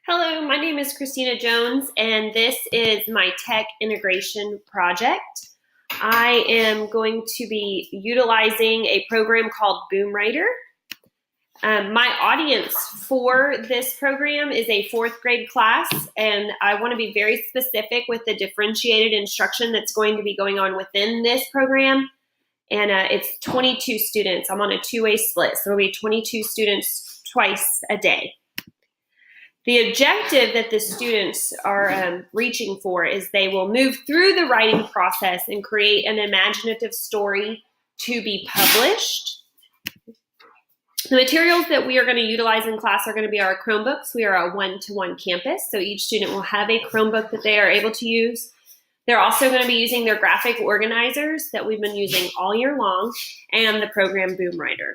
Hello, my name is Christina Jones, and this is my tech integration project. I am going to be utilizing a program called Boomwriter. My audience for this program is a fourth grade class, and I want to be very specific with the differentiated instruction that's going to be going on within this program. And it's 22 students. I'm on a two-way split, so it'll be 22 students twice a day. The objective that the students are reaching for is they will move through the writing process and create an imaginative story to be published. The materials that we are going to utilize in class are going to be our Chromebooks. We are a one-to-one campus, so each student will have a Chromebook that they are able to use. They're also going to be using their graphic organizers that we've been using all year long, and the program Boomwriter.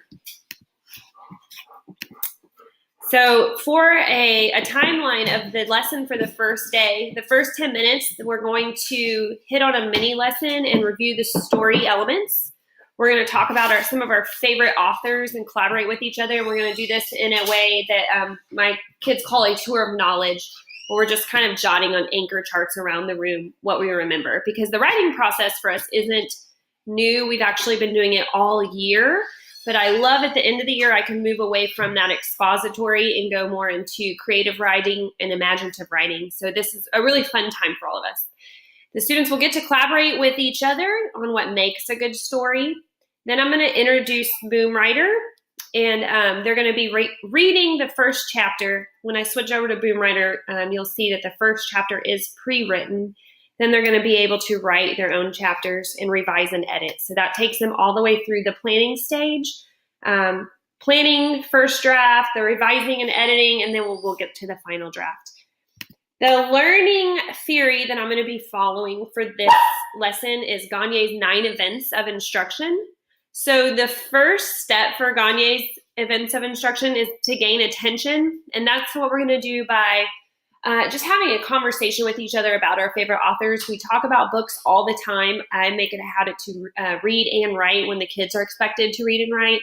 So for a timeline of the lesson for the first day, the first 10 minutes, we're going to hit on a mini lesson and review the story elements. We're going to talk about some of our favorite authors and collaborate with each other. And we're going to do this in a way that my kids call a tour of knowledge, where we're just kind of jotting on anchor charts around the room what we remember. Because the writing process for us isn't new. We've actually been doing it all year. But I love at the end of the year, I can move away from that expository and go more into creative writing and imaginative writing. So this is a really fun time for all of us. The students will get to collaborate with each other on what makes a good story. Then I'm going to introduce Boomwriter, and they're going to be reading the first chapter. When I switch over to Boomwriter, you'll see that the first chapter is pre-written. Then they're going to be able to write their own chapters and revise and edit. So that takes them all the way through the planning stage, planning first draft, the revising and editing, and then we'll get to the final draft. The learning theory that I'm going to be following for this lesson is Gagne's 9 events of instruction. So the first step for Gagne's events of instruction is to gain attention, and that's what we're going to do by just having a conversation with each other about our favorite authors. We talk about books all the time. I make it a habit to read and write when the kids are expected to read and write.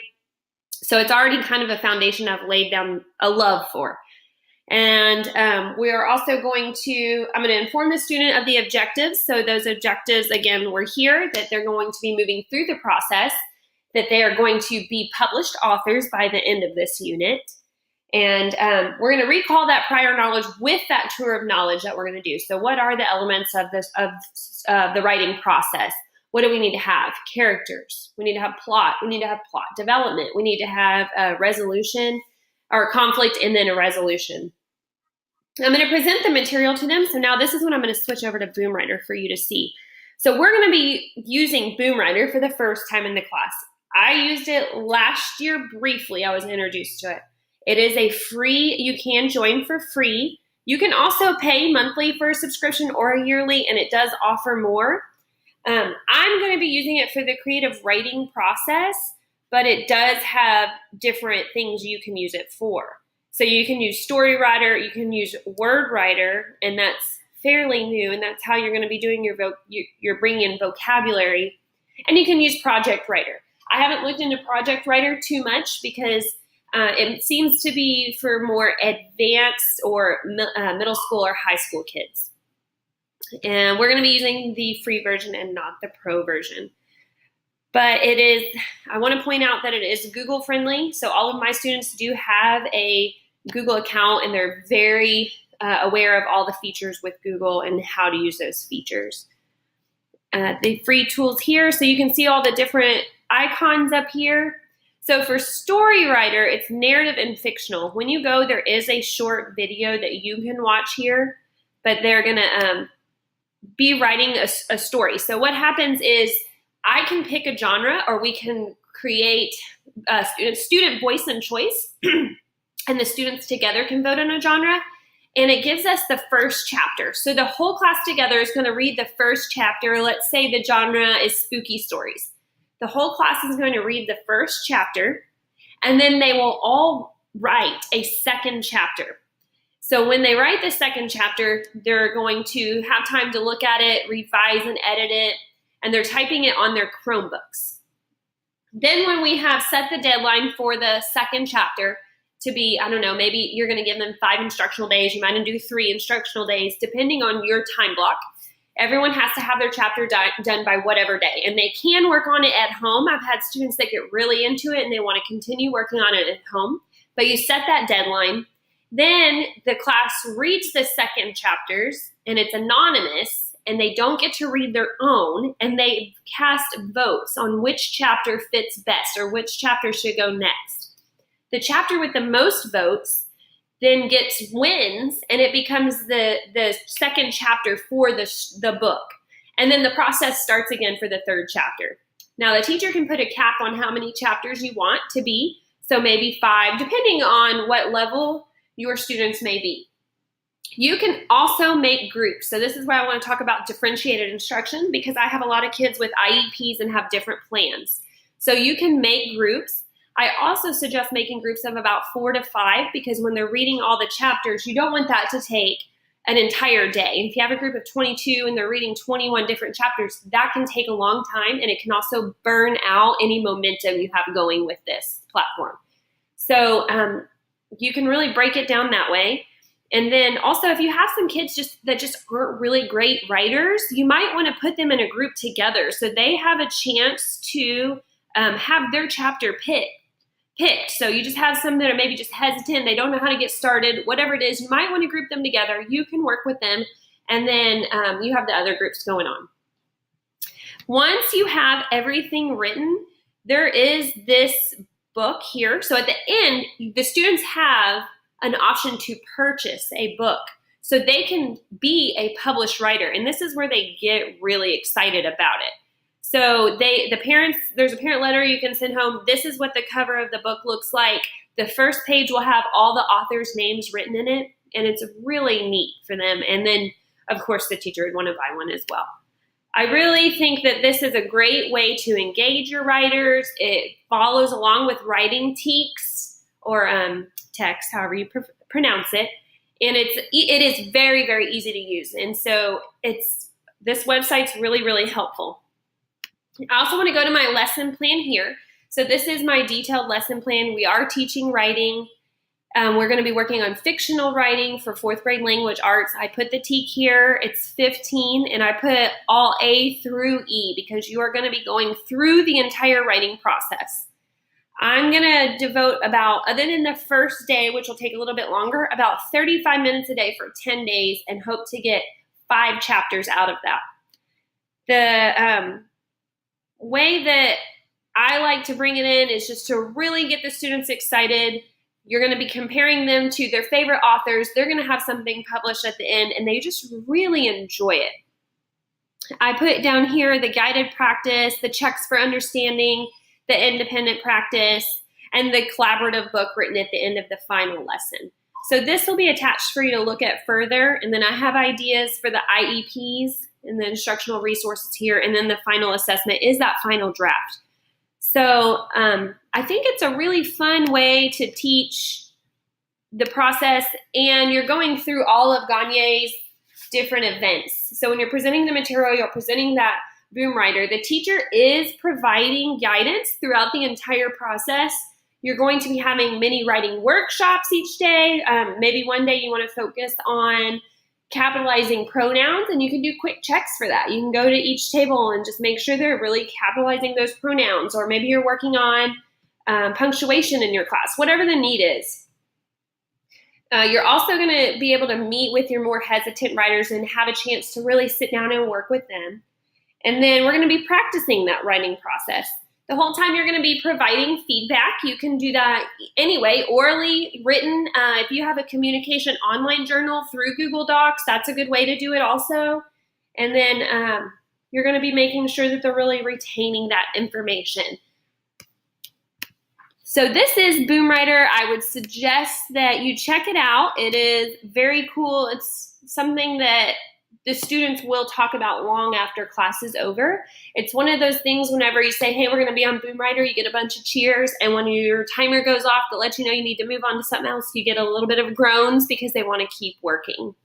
So it's already kind of a foundation I've laid down a love for. And we are also I'm going to inform the student of the objectives. So those objectives, again, were here, that they're going to be moving through the process, that they are going to be published authors by the end of this unit. And we're going to recall that prior knowledge with that tour of knowledge that we're going to do. So what are the elements of the writing process? What do we need to have? Characters. We need to have plot. We need to have plot development. We need to have a resolution or conflict and then a resolution. I'm going to present the material to them. So now this is when I'm going to switch over to Boomwriter for you to see. So we're going to be using Boomwriter for the first time in the class. I used it last year briefly. I was introduced to it. It is a free, you can join for free. You can also pay monthly for a subscription or a yearly, and it does offer more. I'm going to be using it for the creative writing process, but it does have different things you can use it for. So you can use StoryWriter, you can use WordWriter, and that's fairly new, and that's how you're going to be doing you're bringing in vocabulary. And you can use Project Writer. I haven't looked into Project Writer too much because it seems to be for more advanced or middle school or high school kids. And we're going to be using the free version and not the pro version. But I want to point out that it is Google friendly. So all of my students do have a Google account, and they're very aware of all the features with Google and how to use those features. The free tools here, so you can see all the different icons up here. So for StoryWriter, it's narrative and fictional. When you go, there is a short video that you can watch here, but they're going to be writing a story. So what happens is I can pick a genre, or we can create a student voice and choice, and the students together can vote on a genre, and it gives us the first chapter. So the whole class together is going to read the first chapter. Let's say the genre is spooky stories. The whole class is going to read the first chapter, and then they will all write a second chapter. So when they write the second chapter, they're going to have time to look at it, revise and edit it, and they're typing it on their Chromebooks. Then when we have set the deadline for the second chapter, to be, I don't know, maybe you're going to give them 5 instructional days. You might do 3 instructional days, depending on your time block. Everyone has to have their chapter done by whatever day, and they can work on it at home. I've had students that get really into it and they want to continue working on it at home, but you set that deadline. Then the class reads the second chapters, and it's anonymous, and they don't get to read their own, and they cast votes on which chapter fits best or which chapter should go next. The chapter with the most votes then wins, and it becomes the second chapter for the book. And then the process starts again for the third chapter. Now, the teacher can put a cap on how many chapters you want to be, so maybe 5, depending on what level your students may be. You can also make groups. So this is why I want to talk about differentiated instruction, because I have a lot of kids with IEPs and have different plans. So you can make groups. I also suggest making groups of about 4 to 5, because when they're reading all the chapters, you don't want that to take an entire day. And if you have a group of 22 and they're reading 21 different chapters, that can take a long time, and it can also burn out any momentum you have going with this platform. So you can really break it down that way. And then also, if you have some kids that aren't really great writers, you might want to put them in a group together so they have a chance to have their chapter picked. So you just have some that are maybe just hesitant, they don't know how to get started, whatever it is, you might want to group them together. You can work with them, and then you have the other groups going on. Once you have everything written, there is this book here. So at the end, the students have an option to purchase a book so they can be a published writer. And this is where they get really excited about it. So the parents, there's a parent letter you can send home. This is what the cover of the book looks like. The first page will have all the authors' names written in it, and it's really neat for them. And then, of course, the teacher would want to buy one as well. I really think that this is a great way to engage your writers. It follows along with writing teaks or text, however you pronounce it. And it is very, very easy to use. And so this website's really, really helpful. I also want to go to my lesson plan here. So this is my detailed lesson plan. We are teaching writing. We're going to be working on fictional writing for 4th grade language arts. I put the TEAK here. It's 15, and I put all A through E because you are going to be going through the entire writing process. I'm going to devote other than the first day, which will take a little bit longer, about 35 minutes a day for 10 days and hope to get 5 chapters out of that. The way that I like to bring it in is just to really get the students excited. You're going to be comparing them to their favorite authors. They're going to have something published at the end, and they just really enjoy it. I put down here the guided practice, the checks for understanding, the independent practice, and the collaborative book written at the end of the final lesson. So this will be attached for you to look at further, and then I have ideas for the IEPs and the instructional resources here, and then the final assessment is that final draft. So I think it's a really fun way to teach the process, and you're going through all of Gagne's different events. So when you're presenting the material, you're presenting that Boom Writer. The teacher is providing guidance throughout the entire process. You're going to be having mini writing workshops each day. Maybe one day you want to focus on capitalizing pronouns, and you can do quick checks for that. You can go to each table and just make sure they're really capitalizing those pronouns, or maybe you're working on punctuation in your class, whatever the need is. You're also going to be able to meet with your more hesitant writers and have a chance to really sit down and work with them. And then we're going to be practicing that writing process. The whole time you're going to be providing feedback. You can do that anyway, orally, written. If you have a communication online journal through Google Docs, that's a good way to do it also. And then you're going to be making sure that they're really retaining that information. So this is Boom Writer. I would suggest that you check it out. It is very cool. It's something that the students will talk about long after class is over. It's one of those things whenever you say, hey, we're going to be on Boom Writer, you get a bunch of cheers. And when your timer goes off to let you know you need to move on to something else, you get a little bit of groans because they want to keep working.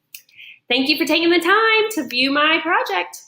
Thank you for taking the time to view my project.